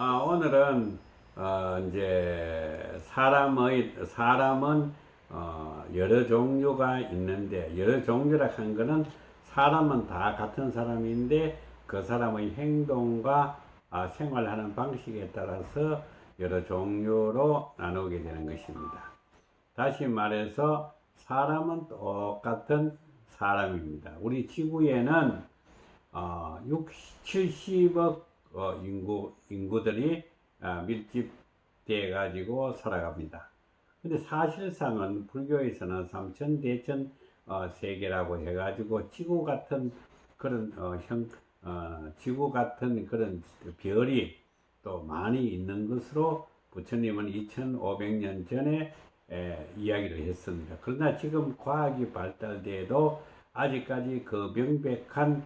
오늘은 이제 사람은 여러 종류가 있는데, 여러 종류라 한 거는 사람은 다 같은 사람인데 그 사람의 행동과 생활하는 방식에 따라서 여러 종류로 나누게 되는 것입니다. 다시 말해서 사람은 똑같은 사람입니다. 우리 지구에는 70억 인구들이 밀집돼 가지고 살아갑니다. 근데 사실상은 불교에서는 삼천대천 세계라고 해가지고 지구 같은 그런 지구 같은 그런 별이 또 많이 있는 것으로 부처님은 2500년 전에 이야기를 했습니다. 그러나 지금 과학이 발달돼도 아직까지 그 명백한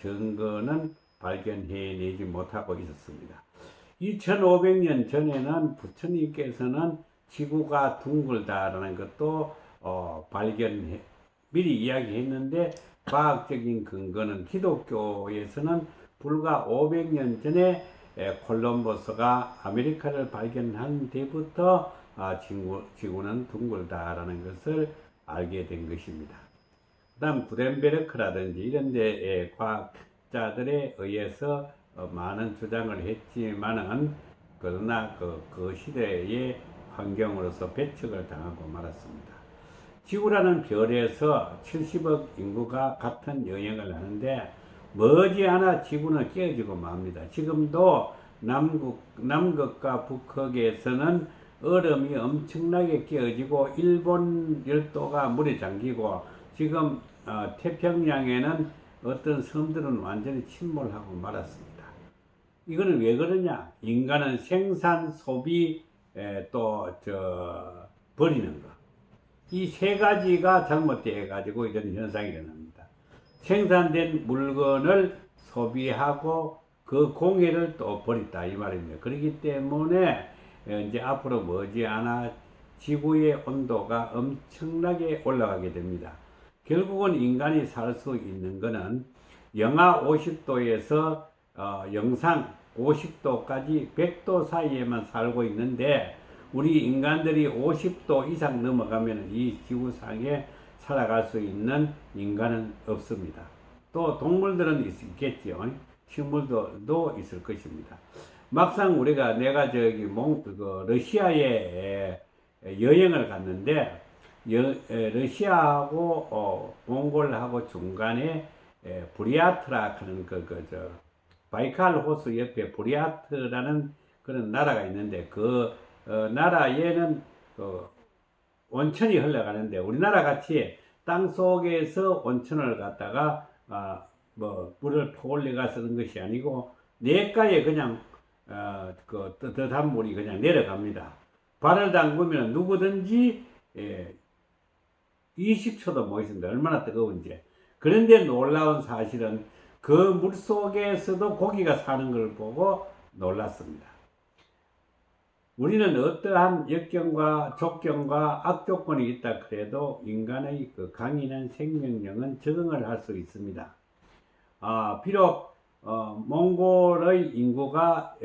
증거는 발견해내지 못하고 있었습니다. 2500년 전에는 부처님께서는 지구가 둥글다라는 것도 미리 이야기했는데, 과학적인 근거는 기독교에서는 불과 500년 전에 콜럼버스가 아메리카를 발견한 뒤부터 지구는 둥글다라는 것을 알게 된 것입니다. 그 다음 구덴베르크라든지 이런 데의 과학자들에 의해서 많은 주장을 했지만은, 그러나 그 시대의 환경으로서 배척을 당하고 말았습니다. 지구라는 별에서 70억 인구가 같은 여행을 하는데 머지않아 지구는 깨어지고 맙니다. 지금도 남극과 북극에서는 얼음이 엄청나게 깨어지고 일본 열도가 물에 잠기고, 지금 태평양에는 어떤 섬들은 완전히 침몰하고 말았습니다. 이거는 왜 그러냐? 인간은 생산, 소비, 버리는 거. 이 세 가지가 잘못되어 가지고 이런 현상이 일어납니다. 생산된 물건을 소비하고 그 공해를 또 버린다 이 말입니다. 그렇기 때문에 이제 앞으로 머지않아 지구의 온도가 엄청나게 올라가게 됩니다. 결국은 인간이 살 수 있는 것은 영하 50도에서 영상 50도까지 100도 사이에만 살고 있는데, 우리 인간들이 50도 이상 넘어가면 이 지구상에 살아갈 수 있는 인간은 없습니다. 또 동물들은 있겠죠. 식물도 있을 것입니다. 막상 내가 러시아에 여행을 갔는데, 러시아하고 몽골하고 중간에 부리아트라 하는 바이칼 호수 옆에 부리아트라는 그런 나라가 있는데, 그 나라에는 온천이 흘러가는데, 우리나라 같이 땅 속에서 온천을 갖다가 물을 퍼올려 쓰는 것이 아니고 냇가에 그냥 뜨뜻한 물이 그냥 내려갑니다. 발을 담그면 누구든지 20초도 못 있습니다. 얼마나 뜨거운지. 그런데 놀라운 사실은 그 물 속에서도 고기가 사는 걸 보고 놀랐습니다. 우리는 어떠한 역경과 족경과 악조건이 있다 그래도 인간의 그 강인한 생명력은 적응을 할 수 있습니다. 비록 몽골의 인구가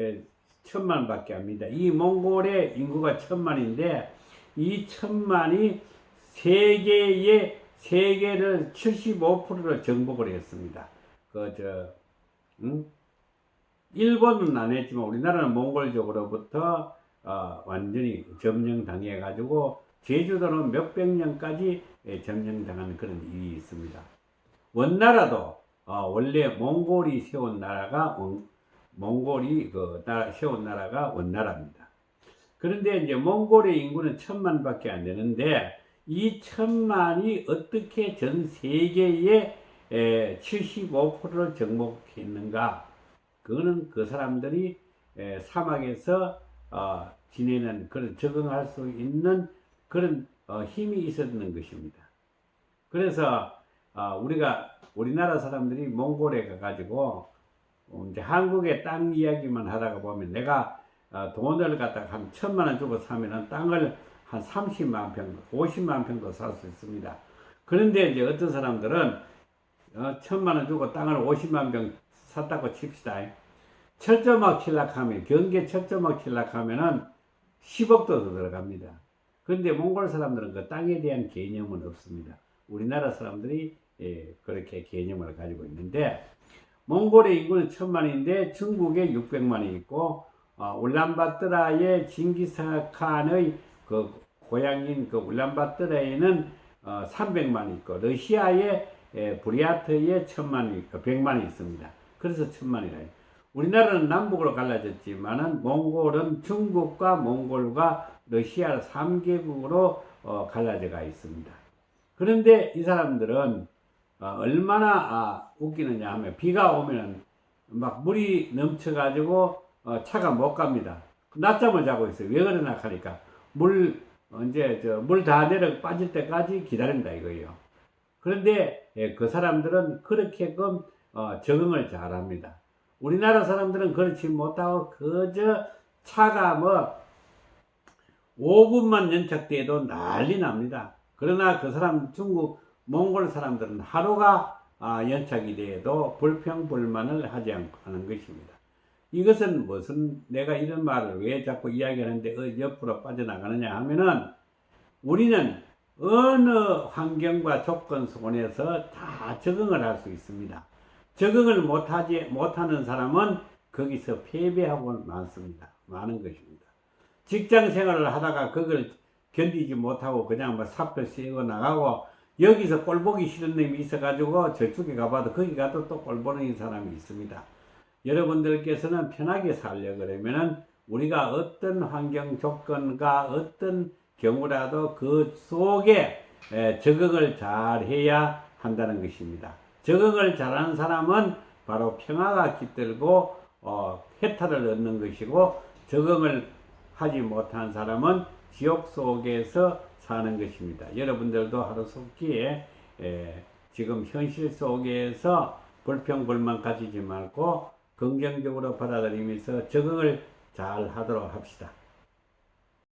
1000만밖에 안 됩니다. 이 몽골의 인구가 1000만인데 이 1000만이 세계를 75%를 정복을 했습니다. 일본은 안 했지만 우리나라는 몽골족으로부터 완전히 점령당해 가지고 제주도는 몇백 년까지 점령당하는 그런 일이 있습니다. 원나라도 원래 몽골이 세운 나라가 원나라입니다. 그런데 이제 몽골의 인구는 1000만밖에 안 되는데, 이 1000만이 어떻게 전 세계의 75%를 정복했는가? 그거는 그 사람들이 사막에서 지내는 그런 적응할 수 있는 그런 힘이 있었는 것입니다. 그래서 우리나라 사람들이 몽골에 가가지고 이제 한국의 땅 이야기만 하다가 보면, 내가 돈을 갖다가 한 1000만 원 주고 사면은 땅을 한 30만 평, 50만 평도 살 수 있습니다. 그런데 이제 어떤 사람들은 1000만 원 주고 땅을 50만 평 샀다고 칩시다. 철조망 칠락하면, 경계 철조망 칠락하면은 10억도 더 들어갑니다. 그런데 몽골 사람들은 그 땅에 대한 개념은 없습니다. 우리나라 사람들이 그렇게 개념을 가지고 있는데, 몽골의 인구는 1000만인데 중국에 600만이 있고, 울란바토르의 징기스칸의 그 고향인 그 울란바토르에는 300만이 있고, 러시아의 부리아트에 1000만이 있고 100만이 있습니다. 그래서 1000만이라. 우리나라는 남북으로 갈라졌지만은 몽골은 중국과 몽골과 러시아 3개국으로 갈라져가 있습니다. 그런데 이 사람들은 얼마나 웃기느냐 하면, 비가 오면 막 물이 넘쳐가지고 차가 못 갑니다. 낮잠을 자고 있어요. 왜 그러나 하니까 물 다 내려 빠질 때까지 기다린다 이거예요. 그런데 그 사람들은 그렇게끔 적응을 잘합니다. 우리나라 사람들은 그렇지 못하고 그저 차가 뭐 5분만 연착돼도 난리 납니다. 그러나 그 사람 중국 몽골 사람들은 하루가 연착이 돼도 불평불만을 하지 않고 하는 것입니다. 이것은 무슨, 내가 이런 말을 왜 자꾸 이야기하는데 옆으로 빠져나가느냐 하면은, 우리는 어느 환경과 조건 속에서 다 적응을 할 수 있습니다. 적응을 못하는 사람은 거기서 패배하고 많은 것입니다. 직장 생활을 하다가 그걸 견디지 못하고 그냥 뭐 사표 쓰고 나가고, 여기서 꼴보기 싫은 놈이 있어가지고 저쪽에 가봐도 거기 가도 또 꼴보는 사람이 있습니다. 여러분들께서는 편하게 살려 그러면은 우리가 어떤 환경 조건과 어떤 경우라도 그 속에 적응을 잘 해야 한다는 것입니다. 적응을 잘하는 사람은 바로 평화가 깃들고 해탈을 얻는 것이고, 적응을 하지 못한 사람은 지옥 속에서 사는 것입니다. 여러분들도 하루속기에 지금 현실 속에서 불평불만 가지지 말고 긍정적으로 받아들이면서 적응을 잘 하도록 합시다.